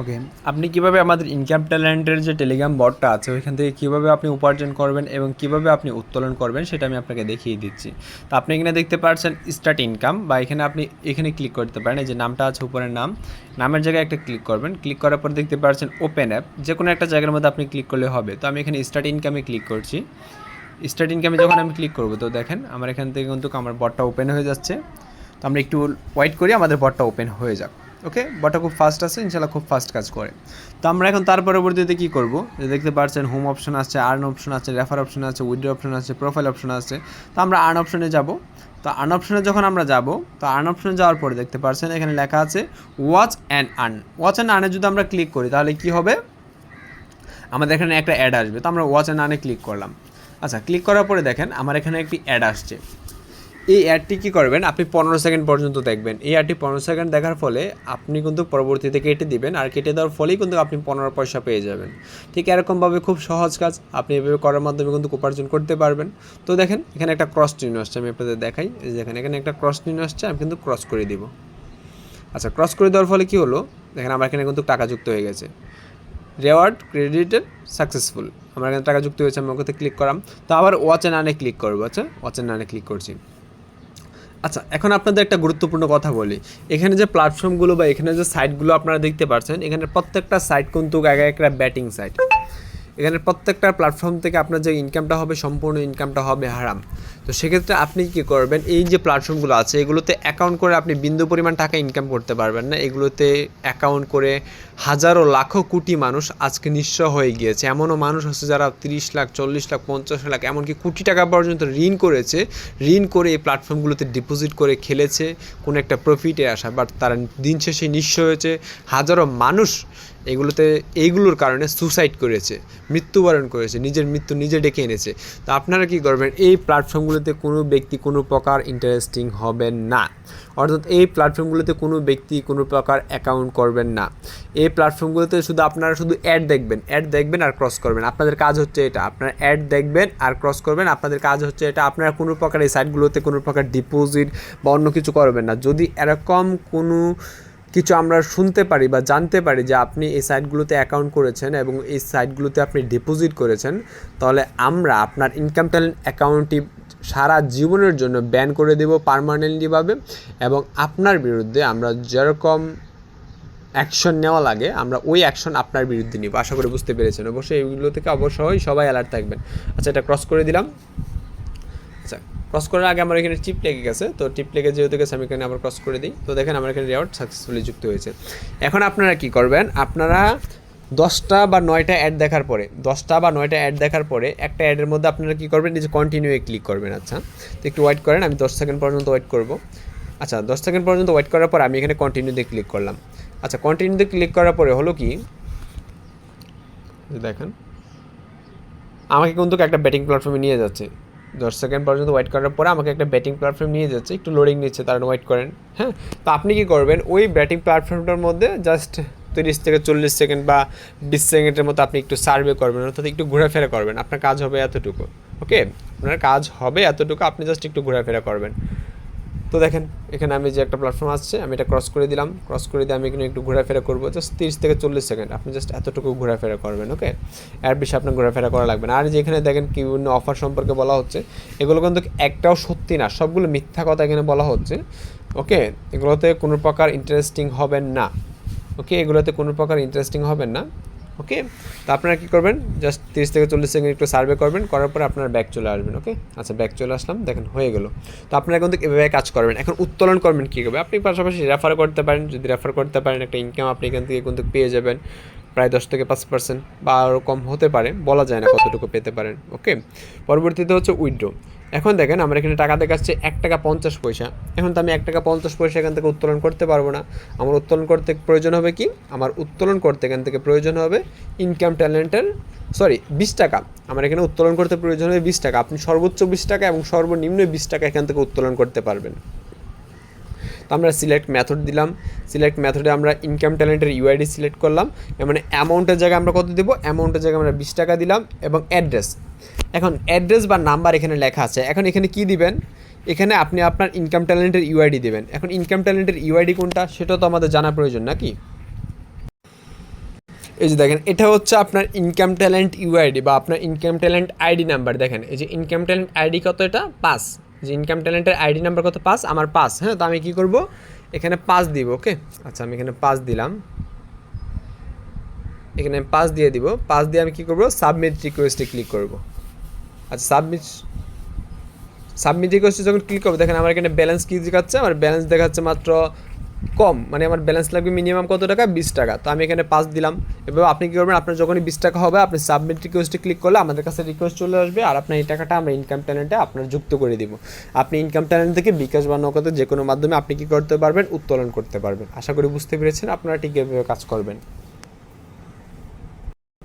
ওকে, আপনি কিভাবে আমাদের ইনকাম ট্যালেন্টের যে টেলিগ্রাম বটটা আছে ওইখান থেকে কীভাবে আপনি উপার্জন করবেন এবং কিভাবে আপনি উত্তোলন করবেন সেটা আমি আপনাকে দেখিয়ে দিচ্ছি। তো আপনি এখানে দেখতে পাচ্ছেন স্টার্ট ইনকাম, বা এখানে আপনি এখানে ক্লিক করতে পারেন। এই যে নামটা আছে উপরের নামের জায়গায় একটা ক্লিক করবেন। ক্লিক করার পর দেখতে পাচ্ছেন ওপেন অ্যাপ, যে কোনো একটা জায়গার মধ্যে আপনি ক্লিক করলে হবে। তো আমি এখানে স্টার্ট ইনকামে ক্লিক করছি। স্টার্ট ইনকামে যখন আমি ক্লিক করবো তো দেখেন আমার এখান থেকে কিন্তু আমার বটটা ওপেন হয়ে যাচ্ছে। তো আমরা একটু ওয়েট করি আমাদের বটটা ওপেন হয়ে যাক। ওকে, বটটা খুব ফাস্ট আছে, ইনশাল্লাহ খুব ফাস্ট কাজ করে। তো আমরা এখন তার পরবর্তীতে কী করবো, যে দেখতে পাচ্ছেন হোম অপশন আছে, আর্ন অপশন আছে, রেফার অপশন আছে, উইথড্র অপশন আছে, প্রোফাইল অপশন আছে। তো আমরা আর্ন অপশনে যাব। তো আর্ন অপশনে যখন আমরা যাব, তো আর্ন অপশনে যাওয়ার পরে দেখতে পাচ্ছেন এখানে লেখা আছে watch and earn. Watch and আর্নে যদি আমরা ক্লিক করি তাহলে কী হবে, আমাদের এখানে একটা অ্যাড আসবে। তো আমরা ওয়াচ অ্যান্ড আর্নে ক্লিক করলাম। আচ্ছা, ক্লিক করার পরে দেখেন আমার এখানে একটি অ্যাড আসছে। এই অ্যাডটি কী করবেন, আপনি 15 সেকেন্ড পর্যন্ত দেখবেন। এই অ্যাডটি 15 সেকেন্ড দেখার ফলে আপনি কিন্তু পরবর্তীতে কেটে দিবেন, আর কেটে দেওয়ার ফলেই কিন্তু আপনি 15 পয়সা পেয়ে যাবেন। ঠিক এরকমভাবে খুব সহজ কাজ, আপনি এভাবে করার মাধ্যমে কিন্তু উপার্জন করতে পারবেন। তো দেখেন এখানে একটা ক্রস চিহ্ন আসছে, আমি আপনাদের দেখাই। দেখেন এখানে একটা ক্রস চিহ্ন আসছে, আমি কিন্তু ক্রস করে দিব। আচ্ছা, ক্রস করে দেওয়ার ফলে কী হলো, দেখেন আমার এখানে কিন্তু টাকা যুক্ত হয়ে গেছে। রেওয়ার্ড ক্রেডিটেড সাকসেসফুল, আমার এখানে টাকা যুক্ত হয়েছে। আমি ওকে ক্লিক করাম। তো আবার ওয়াচ অ্যান্ড আর্নে ক্লিক করবো। আচ্ছা, ওয়াচ অ্যান্ড আর্নে ক্লিক করছি। আচ্ছা, এখন আপনাদের একটা গুরুত্বপূর্ণ কথা বলি। এখানে যে প্ল্যাটফর্মগুলো বা এখানে যে সাইটগুলো আপনারা দেখতে পাচ্ছেন, এখানে প্রত্যেকটা সাইট কিন্তু একটা ব্যাটিং সাইট। এখানে প্রত্যেকটা প্ল্যাটফর্ম থেকে আপনার যে ইনকামটা হবে, সম্পূর্ণ ইনকামটা হবে হারাম। তো সেক্ষেত্রে আপনি কী করবেন, এই যে প্ল্যাটফর্মগুলো আছে এগুলোতে অ্যাকাউন্ট করে আপনি বিন্দু পরিমাণ টাকা ইনকাম করতে পারবেন না। এগুলোতে অ্যাকাউন্ট করে হাজারো লাখো কোটি মানুষ আজকে নিঃস্ব হয়ে গিয়েছে। এমনও মানুষ আছে যারা 30 লাখ, 40 লাখ, 50 লাখ, এমনকি কোটি টাকা পর্যন্ত ঋণ করেছে। ঋণ করে এই প্ল্যাটফর্মগুলোতে ডিপোজিট করে খেলেছে কোনো একটা প্রফিটে আসা, বাট তারা দিন শেষে নিঃস্ব হয়েছে। হাজারো মানুষ এইগুলোর কারণে সুসাইড করেছে, মৃত্যুবরণ করেছে, নিজের মৃত্যু নিজে ডেকে এনেছে। তো আপনারা কী করবেন, এই প্ল্যাটফর্মগুলোতে কোনো ব্যক্তি কোনো প্রকার ইন্টারেস্টিং হবেন না। অর্থাৎ এই প্ল্যাটফর্মগুলোতে কোনো ব্যক্তি কোনো প্রকার অ্যাকাউন্ট করবেন না। এই প্ল্যাটফর্মগুলোতে আপনারা শুধু অ্যাড দেখবেন আর ক্রস করবেন। আপনাদের কাজ হচ্ছে এটা, আপনারা অ্যাড দেখবেন আর ক্রস করবেন। আপনাদের কাজ হচ্ছে এটা। আপনারা কোনো প্রকার এই সাইটগুলোতে কোনো প্রকার ডিপোজিট বা অন্য কিছু করবেন না। যদি এরকম কোনো কিছু আমরা শুনতে পারি বা জানতে পারি যে আপনি এই সাইটগুলোতে অ্যাকাউন্ট করেছেন এবং এই সাইটগুলোতে আপনি ডিপোজিট করেছেন, তাহলে আমরা আপনার ইনকাম ট্যালেন্ট অ্যাকাউন্টটি সারা জীবনের জন্য ব্যান করে দেব পার্মানেন্টলিভাবে, এবং আপনার বিরুদ্ধে আমরা যেরকম অ্যাকশন নেওয়া লাগে আমরা ওই অ্যাকশন আপনার বিরুদ্ধে নিব। আশা করি বুঝতে পেরেছেন। অবশ্যই এইগুলো থেকে অবশ্যই সবাই অ্যালার্ট থাকবেন। আচ্ছা, এটা ক্রস করে দিলাম। আচ্ছা, ক্রস করার আগে আমার এখানে টিপ লেগে গেছে। তো টিপ লেগে যেহেতু গেছে আমি এখানে আবার ক্রস করে দিই। তো দেখেন আমার এখানে রেওয়ার্ড সাকসেসফুলি যুক্ত হয়েছে। এখন আপনারা কী করবেন, আপনারা 10টা বা 9টা অ্যাড দেখার পরে একটা অ্যাডের মধ্যে আপনারা কী করবেন, নিজে কন্টিনিউয়ে ক্লিক করবেন। আচ্ছা, তো একটু ওয়েট করেন, আমি 10 সেকেন্ড পর্যন্ত ওয়েট করব। আচ্ছা, 10 সেকেন্ড পর্যন্ত ওয়েট করার পর আমি এখানে কন্টিনিউতে ক্লিক করলাম। আচ্ছা, কন্টিনিউতে ক্লিক করার পরে হলো কি, দেখেন আমাকে কিন্তু একটা ব্যাটিং প্ল্যাটফর্মে নিয়ে যাচ্ছে। 10 সেকেন্ড পর্যন্ত ওয়েট করার পরে আমাকে একটা ব্যাটিং প্ল্যাটফর্ম নিয়ে যাচ্ছে, একটু লোডিং নিচ্ছে, তার ওয়েট করেন। হ্যাঁ, তো আপনি কী করবেন, ওই ব্যাটিং প্ল্যাটফর্মটার মধ্যে জাস্ট 30 থেকে 40 সেকেন্ড বা 20 সেকেন্ডের মতো আপনি একটু সার্ভে করবেন, অর্থাৎ একটু ঘোরাফেরা করবেন। আপনার কাজ হবে এতটুকু। ওকে, আপনার কাজ হবে এতটুকু, আপনি জাস্ট একটু ঘোরাফেরা করবেন। তো দেখেন এখানে আমি যে একটা প্ল্যাটফর্ম আসছে, আমি এটা ক্রস করে দিলাম। ক্রস করে দিয়ে আমি এখানে একটু ঘোরাফেরা করবো, জাস্ট 30 থেকে 40 সেকেন্ড আপনি জাস্ট এতটুকু ঘোরাফেরা করবেন। ওকে, এর বেশি আপনার ঘোরাফেরা করা লাগবে না। আর যেখানে দেখেন বিভিন্ন অফার সম্পর্কে বলা হচ্ছে, এগুলো কিন্তু একটাও সত্যি না, সবগুলো মিথ্যা কথা এখানে বলা হচ্ছে। ওকে, এগুলোতে কোনো প্রকার ইন্টারেস্টিং হবেন না। ওকে, তো আপনারা কী করবেন, জাস্ট 30 থেকে 40 সেকেন্ড একটু সার্ভে করবেন, করার পরে আপনার ব্যাক চলে আসবেন। ওকে, আচ্ছা, ব্যাক চলে আসলাম, দেখেন হয়ে গেল। তো আপনারা কিন্তু এভাবে কাজ করবেন। এখন উত্তোলন করবেন কীভাবে, আপনি পাশাপাশি রেফার করতে পারেন। যদি রেফার করতে পারেন, একটা ইনকাম আপনি এখান থেকে কিন্তু পেয়ে যাবেন, প্রায় 10 থেকে 5% বা আরও কম হতে পারে, বলা যায় না কতটুকু পেতে পারেন। ওকে, পরবর্তীতে হচ্ছে উইথড্র। এখন দেখেন আমার এখানে টাকা দেখাচ্ছে 1 টাকা 50 পয়সা। এখন তো আমি 1 টাকা 50 পয়সা এখান থেকে উত্তোলন করতে পারবো না। আমার উত্তোলন করতে প্রয়োজন হবে কি, এখান থেকে প্রয়োজন হবে ইনকাম ট্যালেন্টের 20 টাকা। আমার এখানে উত্তোলন করতে প্রয়োজন হবে 20 টাকা। আপনি সর্বোচ্চ 20 টাকা এবং সর্বনিম্ন 20 টাকা এখান থেকে উত্তোলন করতে পারবেন। তো আমরা সিলেক্ট মেথড দিলাম। সিলেক্ট মেথডে আমরা ইনকাম ট্যালেন্টের ইউআইডি সিলেক্ট করলাম, মানে অ্যামাউন্টের জায়গায় আমরা কত দেবো, অ্যামাউন্টের জায়গায় আমরা 20 টাকা দিলাম, এবং অ্যাড্রেস। এখন অ্যাড্রেস বা নাম্বার এখানে লেখা আছে। এখন এখানে কি দিবেন, এখানে আপনি আপনার ইনকাম ট্যালেন্টের ইউআইডি দেবেন। এখন ইনকাম ট্যালেন্টের ইউআইডি কোনটা সেটা তো আমাদের জানা প্রয়োজন নাকি। এই যে দেখেন এটা হচ্ছে আপনার ইনকাম ট্যালেন্ট ইউআইডি বা আপনার ইনকাম ট্যালেন্ট আইডি নাম্বার। দেখেন এই যে ইনকাম ট্যালেন্ট আইডি কত, এটা 5, যে ইনকাম ট্যালেন্টের আইডি নাম্বার কত 5, আমার 5। হ্যাঁ, তো আমি কী করব, এখানে 5 দিব। ওকে, আচ্ছা আমি এখানে 5 দিলাম, এখানে 5 দিয়ে দিব। 5 দিয়ে আমি কী করব, সাবমিট রিকোয়েস্টে ক্লিক করব। আচ্ছা সাবমিট রিকোয়েস্টে যখন ক্লিক করবো, দেখেন আমার এখানে ব্যালেন্স কী দেখাচ্ছে, আমার ব্যালেন্স দেখাচ্ছে মাত্র কম, মানে আমার ব্যালেন্স লাগবে মিনিমাম কত টাকা, 20 টাকা। তো আমি এখানে 5 দিলাম। এবার আপনি কী করবেন, আপনার যখনই 20 টাকা হবে আপনি সাবমিট রিকোয়েস্টে ক্লিক করলে আমাদের কাছে রিকোয়েস্ট চলে আসবে, আর আপনার এই টাকাটা আমরা ইনকাম ট্যালেন্টে আপনার যুক্ত করে দিব। আপনি ইনকাম ট্যালেন্ট থেকে বিকাশ বা নগদে যে কোনো মাধ্যমে আপনি কী করতে পারবেন, উত্তোলন করতে পারবেন। আশা করি বুঝতে পেরেছেন, আপনারা ঠিক এভাবে কাজ করবেন।